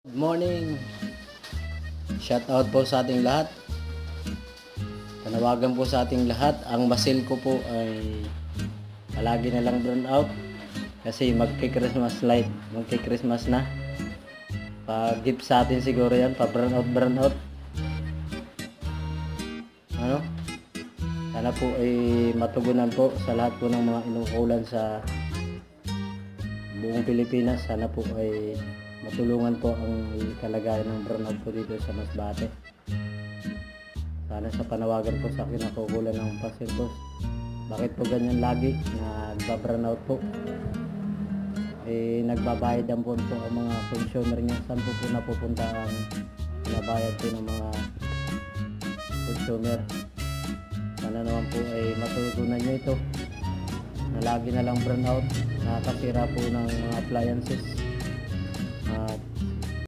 Good morning. Shout out po sa ating lahat. Panawagan po sa ating lahat. Ang basil ko po ay palagi na lang brown out kasi magki-Christmas light, magki-Christmas na. Pa-gift sa atin siguro yan, pa-brown out. Ano? Sana po ay matugunan po sa lahat po ng mga inuulan sa buong Pilipinas. Sana po ay matulungan po ang kalagayan ng brownout po dito sa Masbate. Sana sa panawagan po sa akin nakukulan ng pasil po. Bakit po ganyan lagi nagba-brownout po? Nagbabayad din po ang mga consumer niya. Saan po napupunta ang nabayad po ng mga consumer? Sana naman po ay matutunan nyo ito na lagi na lang brownout, nakakasira po ng mga appliances.